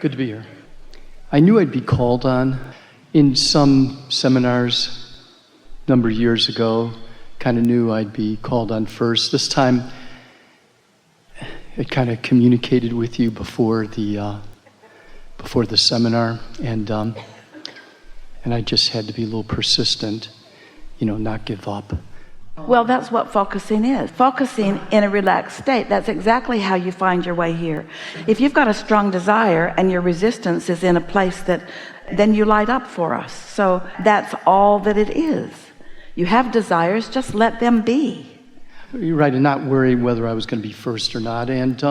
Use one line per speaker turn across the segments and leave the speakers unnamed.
Good to be here. I knew I'd be called on in some seminars a number of years ago. Kind of knew I'd be called on first. This time, it kind of communicated with you before the seminar, and I just had to be a little persistent, not give up.
Well, that's what focusing is. Focusing in a relaxed state. That's exactly how you find your way here. If you've got a strong desire and your resistance is in a place then you light up for us. So that's all that it is. You have desires, just let them be.
You're right, and not worrying whether I was going to be first or not, and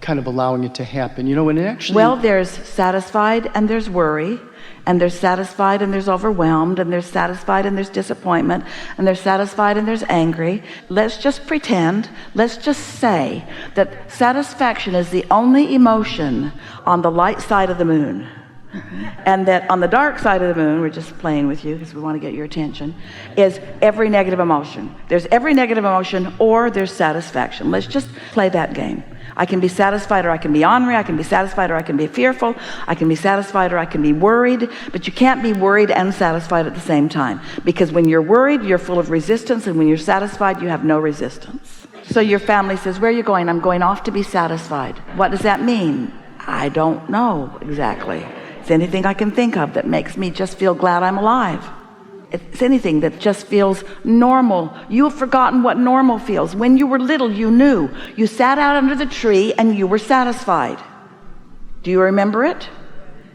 kind of allowing it to happen. And actually...
Well, there's satisfied and there's worry, and there's satisfied and there's overwhelmed, and there's satisfied and there's disappointment, and there's satisfied and there's angry. Let's just pretend, let's just say that satisfaction is the only emotion on the light side of the moon. And that on the dark side of the moon, we're just playing with you because we want to get your attention, is every negative emotion. There's every negative emotion or there's satisfaction. Let's just play that game. I can be satisfied or I can be ornery. I can be satisfied or I can be fearful. I can be satisfied or I can be worried. But you can't be worried and satisfied at the same time. Because when you're worried, you're full of resistance. And when you're satisfied, you have no resistance. So your family says, where are you going? I'm going off to be satisfied. What does that mean? I don't know exactly. It's anything I can think of that makes me just feel glad I'm alive. It's anything that just feels normal. You've forgotten what normal feels. When you were little, you knew. You sat out under the tree and you were satisfied. Do you remember it?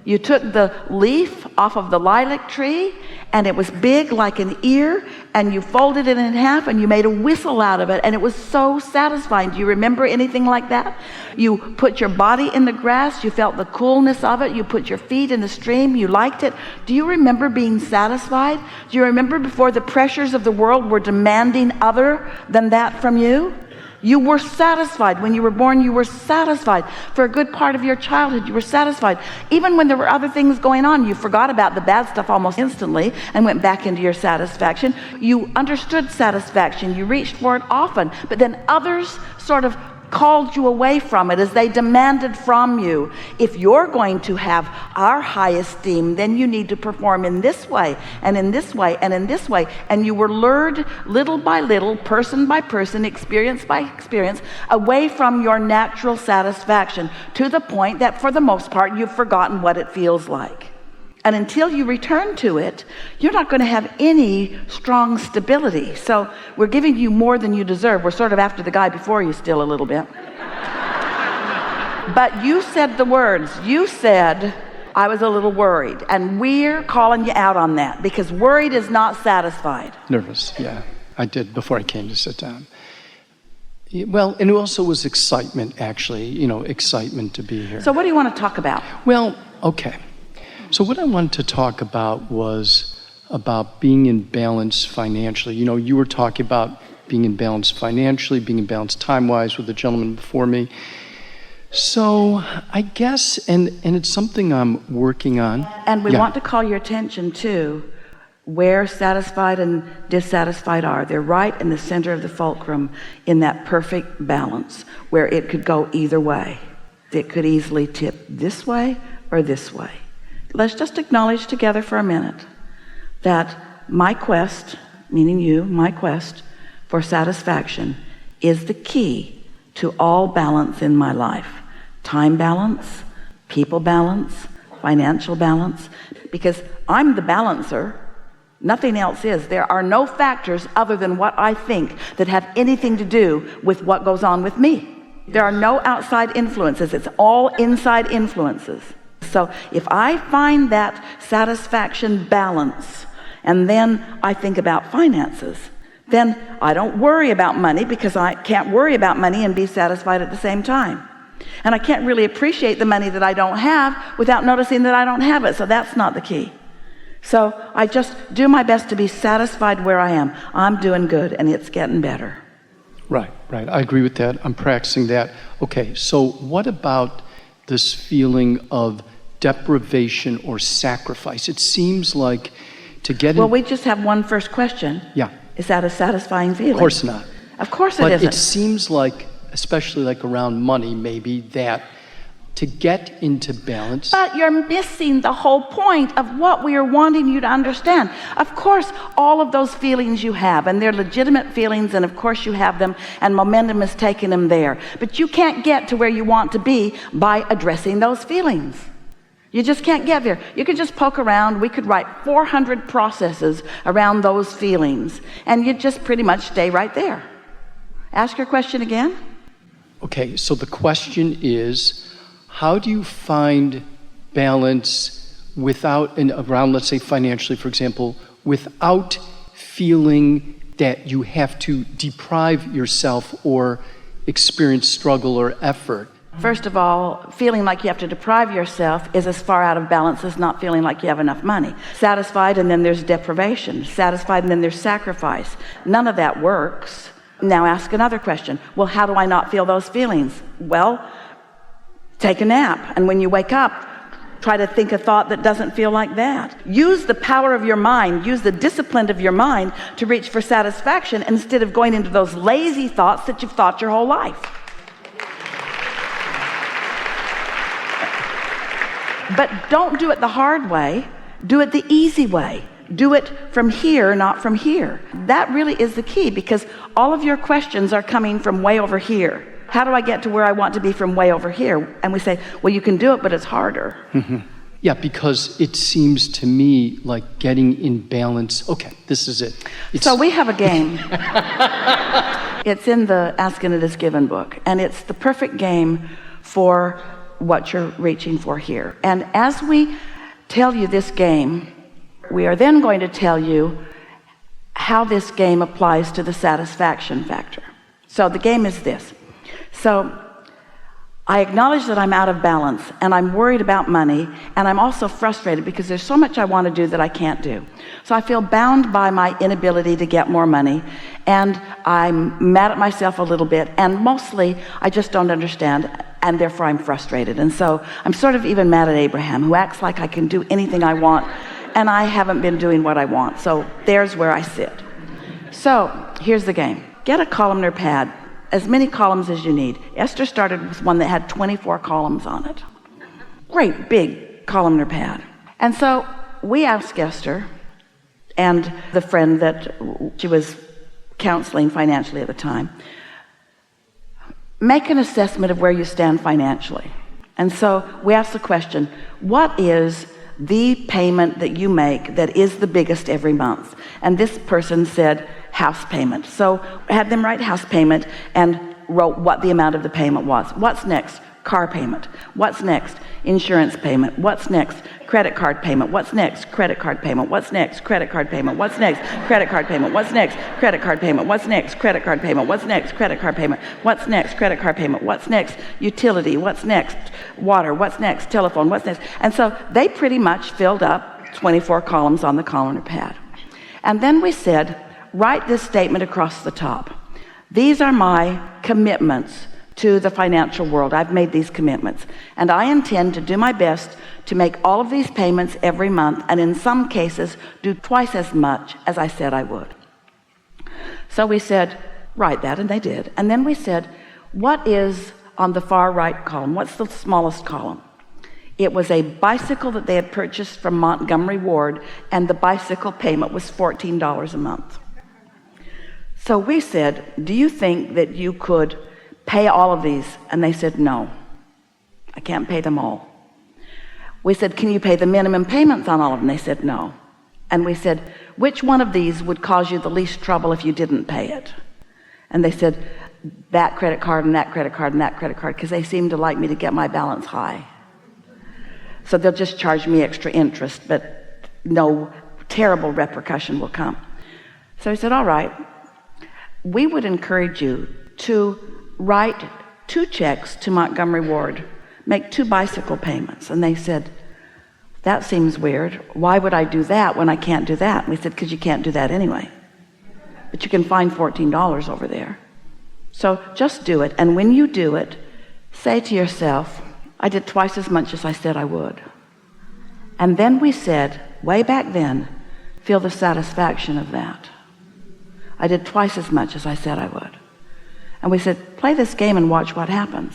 You took the leaf off of the lilac tree and it was big like an ear, and you folded it in half and you made a whistle out of it, and it was so satisfying. Do you remember anything like that? You put your body in the grass, you felt the coolness of it, you put your feet in the stream, you liked it. Do you remember being satisfied? Do you remember before the pressures of the world were demanding other than that from you? You were satisfied. When you were born, you were satisfied. For a good part of your childhood, you were satisfied. Even when there were other things going on, you forgot about the bad stuff almost instantly and went back into your satisfaction. You understood satisfaction. You reached for it often. But then others sort of called you away from it as they demanded from you. If you're going to have our high esteem, then you need to perform in this way and in this way and in this way. And you were lured little by little, person by person, experience by experience, away from your natural satisfaction, to the point that for the most part you've forgotten what it feels like. And until you return to it, you're not going to have any strong stability. So we're giving you more than you deserve. We're sort of after the guy before you still a little bit. But you said the words. You said, I was a little worried. And we're calling you out on that, because worried is not satisfied.
Nervous, yeah. I did before I came to sit down. Well, and it also was excitement, actually. Excitement to be here.
So what do you want to talk about?
Well, okay. So what I wanted to talk about was about being in balance financially. You were talking about being in balance financially, being in balance time-wise with the gentleman before me. So I guess, and it's something I'm working on.
And we want to call your attention to where satisfied and dissatisfied are. They're right in the center of the fulcrum, in that perfect balance where it could go either way. It could easily tip this way or this way. Let's just acknowledge together for a minute that my quest, meaning you, my quest for satisfaction is the key to all balance in my life. Time balance, people balance, financial balance, because I'm the balancer. Nothing else is. There are no factors other than what I think that have anything to do with what goes on with me. There are no outside influences. It's all inside influences. So if I find that satisfaction balance, and then I think about finances, then I don't worry about money, because I can't worry about money and be satisfied at the same time. And I can't really appreciate the money that I don't have without noticing that I don't have it. So that's not the key. So I just do my best to be satisfied where I am. I'm doing good, and it's getting better.
Right. I agree with that. I'm practicing that. Okay, so what about this feeling of deprivation or sacrifice? It seems like to get
Well, we just have one first question.
Yeah.
Is that a satisfying feeling?
Of course not.
Of course it
but
isn't.
It seems like, especially like around money, maybe, that to get into balance.
But you're missing the whole point of what we are wanting you to understand. Of course, all of those feelings you have, and they're legitimate feelings, and of course you have them, and momentum is taking them there. But you can't get to where you want to be by addressing those feelings. You just can't get there. You could just poke around. We could write 400 processes around those feelings, and you'd just pretty much stay right there. Ask your question again.
Okay, so the question is, how do you find balance around, let's say financially, for example, without feeling that you have to deprive yourself or experience struggle or effort?
First of all, feeling like you have to deprive yourself is as far out of balance as not feeling like you have enough money. Satisfied, and then there's deprivation. Satisfied, and then there's sacrifice. None of that works. Now ask another question. Well, how do I not feel those feelings? Well, take a nap, and when you wake up, try to think a thought that doesn't feel like that. Use the power of your mind, use the discipline of your mind to reach for satisfaction instead of going into those lazy thoughts that you've thought your whole life. But don't do it the hard way. Do it the easy way. Do it from here, not from here. That really is the key, because all of your questions are coming from way over here. How do I get to where I want to be from way over here? And we say, well, you can do it, but it's harder.
Mm-hmm. Yeah, because it seems to me like getting in balance. Okay, this is it.
So we have a game. It's in the Ask and It Is Given book, and it's the perfect game for what you're reaching for here. And as we tell you this game, we are then going to tell you how this game applies to the satisfaction factor. So the game is this. So I acknowledge that I'm out of balance, and I'm worried about money, and I'm also frustrated because there's so much I want to do that I can't do. So I feel bound by my inability to get more money, and I'm mad at myself a little bit, and mostly I just don't understand, and therefore I'm frustrated. And so I'm sort of even mad at Abraham, who acts like I can do anything I want, and I haven't been doing what I want. So there's where I sit. So here's the game. Get a columnar pad, as many columns as you need. Esther started with one that had 24 columns on it. Great big columnar pad. And so we asked Esther and the friend that she was counseling financially at the time, make an assessment of where you stand financially. And so we asked the question, what is the payment that you make that is the biggest every month? And this person said house payment. So I had them write house payment and wrote what the amount of the payment was. What's next? Car payment. What's next? Insurance payment. What's next? Credit card payment. What's next? Credit card payment. What's next? Credit card payment. What's next? Credit card payment. What's next? Credit card payment. What's next? Credit card payment. What's next? Credit card payment. What's next? Credit card payment. What's next? Utility. What's next? Water. What's next? Telephone. What's next? And so they pretty much filled up 24 columns on the columnar pad. And then we said, write this statement across the top. These are my commitments to the financial world. I've made these commitments, and I intend to do my best to make all of these payments every month, and in some cases do twice as much as I said I would. So we said, write that, and they did. And then we said, what is on the far right column? What's the smallest column? It was a bicycle that they had purchased from Montgomery Ward, and the bicycle payment was $14 a month. So we said, do you think that you could pay all of these? And they said, no, I can't pay them all. We said, can you pay the minimum payments on all of them? They said, no. And we said, which one of these would cause you the least trouble if you didn't pay it? And they said, that credit card and that credit card and that credit card, because they seem to like me to get my balance high. So they'll just charge me extra interest, but no terrible repercussion will come. So he said, all right, we would encourage you to write 2 checks to Montgomery Ward, make 2 bicycle payments. And they said, that seems weird. Why would I do that when I can't do that? And we said, because you can't do that anyway. But you can find $14 over there. So just do it. And when you do it, say to yourself, I did twice as much as I said I would. And then we said, way back then, feel the satisfaction of that. I did twice as much as I said I would. And we said, play this game and watch what happens.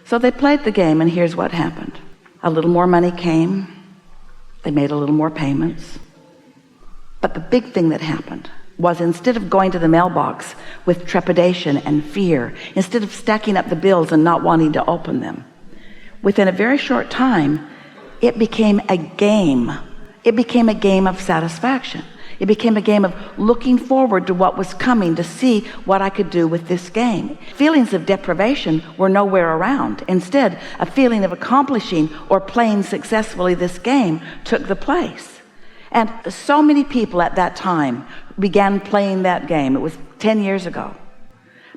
So they played the game, and here's what happened. A little more money came. They made a little more payments. But the big thing that happened was, instead of going to the mailbox with trepidation and fear, instead of stacking up the bills and not wanting to open them, within a very short time, it became a game. It became a game of satisfaction. It became a game of looking forward to what was coming, to see what I could do with this game. Feelings of deprivation were nowhere around. Instead, a feeling of accomplishing or playing successfully this game took the place. And so many people at that time began playing that game. It was 10 years ago.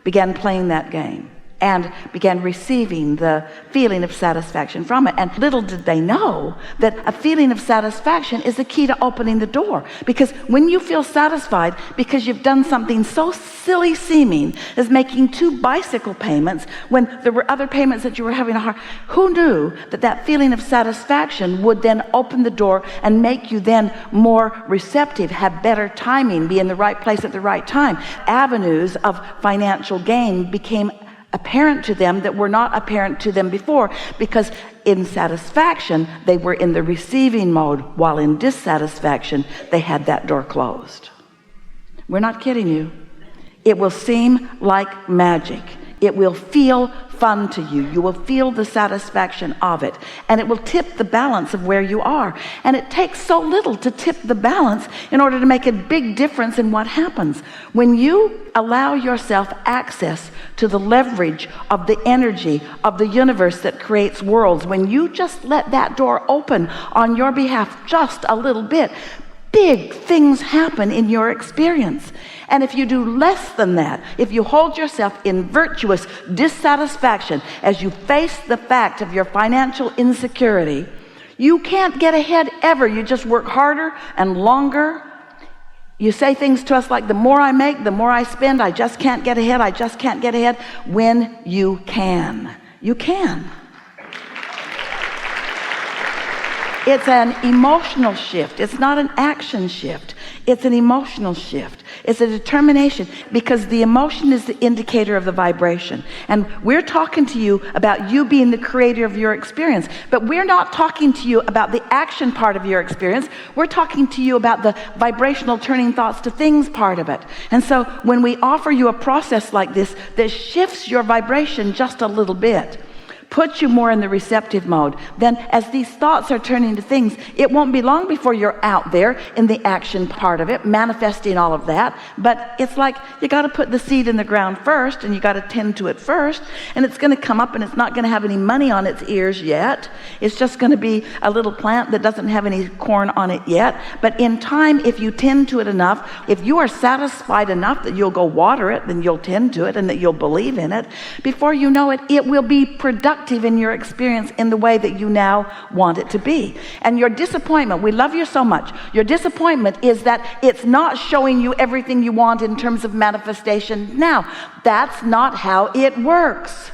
Began playing that game and began receiving the feeling of satisfaction from it. And little did they know that a feeling of satisfaction is the key to opening the door. Because when you feel satisfied because you've done something so silly seeming as making 2 bicycle payments when there were other payments that you were having a hard, who knew that that feeling of satisfaction would then open the door and make you then more receptive, have better timing, be in the right place at the right time. Avenues of financial gain became apparent to them that were not apparent to them before, because in satisfaction they were in the receiving mode, while in dissatisfaction they had that door closed. We're not kidding you. It will seem like magic. It will feel fun to you. You will feel the satisfaction of it, and it will tip the balance of where you are. And it takes so little to tip the balance in order to make a big difference in what happens. When you allow yourself access to the leverage of the energy of the universe that creates worlds, when you just let that door open on your behalf just a little bit, big things happen in your experience. And if you do less than that, if you hold yourself in virtuous dissatisfaction as you face the fact of your financial insecurity, you can't get ahead ever. You just work harder and longer. You say things to us like, the more I make, the more I spend. I just can't get ahead. I just can't get ahead. When you can. You can. It's an emotional shift. It's not an action shift. It's an emotional shift. It's a determination, because the emotion is the indicator of the vibration. And we're talking to you about you being the creator of your experience, but we're not talking to you about the action part of your experience. We're talking to you about the vibrational turning thoughts to things part of it. And so when we offer you a process like this that shifts your vibration just a little bit, puts you more in the receptive mode, then as these thoughts are turning to things, it won't be long before you're out there in the action part of it, manifesting all of that. But it's like you got to put the seed in the ground first, and you got to tend to it first, and it's going to come up, and it's not going to have any money on its ears yet. It's just going to be a little plant that doesn't have any corn on it yet. But in time, if you tend to it enough, if you are satisfied enough that you'll go water it, then you'll tend to it and that you'll believe in it, before you know it, it will be productive in your experience in the way that you now want it to be. And your disappointment, we love you so much, your disappointment is that it's not showing you everything you want in terms of manifestation now. That's not how it works.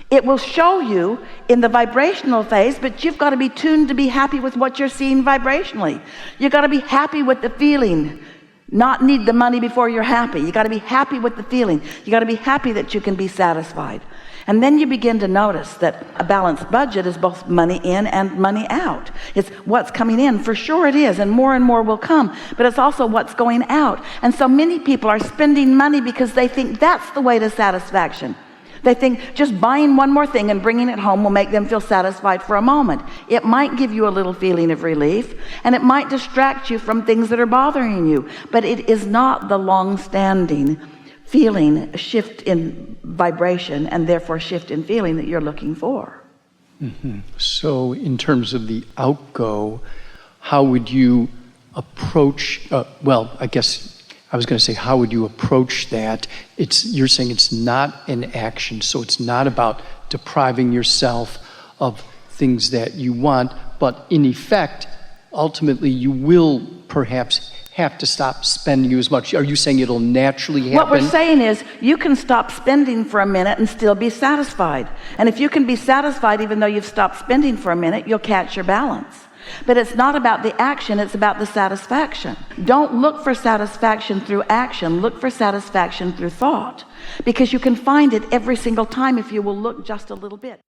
It will show you in the vibrational phase, but you've got to be tuned to be happy with what you're seeing vibrationally. You've got to be happy with the feeling, not need the money before you're happy. You got to be happy with the feeling. You got to be happy that you can be satisfied. And then you begin to notice that a balanced budget is both money in and money out. It's what's coming in, for sure it is, and more will come, but it's also what's going out. And so many people are spending money because they think that's the way to satisfaction. They think just buying one more thing and bringing it home will make them feel satisfied for a moment. It might give you a little feeling of relief, and it might distract you from things that are bothering you, but it is not the long-standing feeling, a shift in vibration, and therefore shift in feeling that you're looking for.
Mm-hmm. So in terms of the outgo, how would you approach, I guess I was going to say, how would you approach that? You're saying it's not an action, so it's not about depriving yourself of things that you want, but in effect, ultimately you will perhaps have to stop spending as much. Are you saying it'll naturally happen?
What we're saying is you can stop spending for a minute and still be satisfied. And if you can be satisfied even though you've stopped spending for a minute, you'll catch your balance. But it's not about the action, it's about the satisfaction. Don't look for satisfaction through action, look for satisfaction through thought. Because you can find it every single time if you will look just a little bit.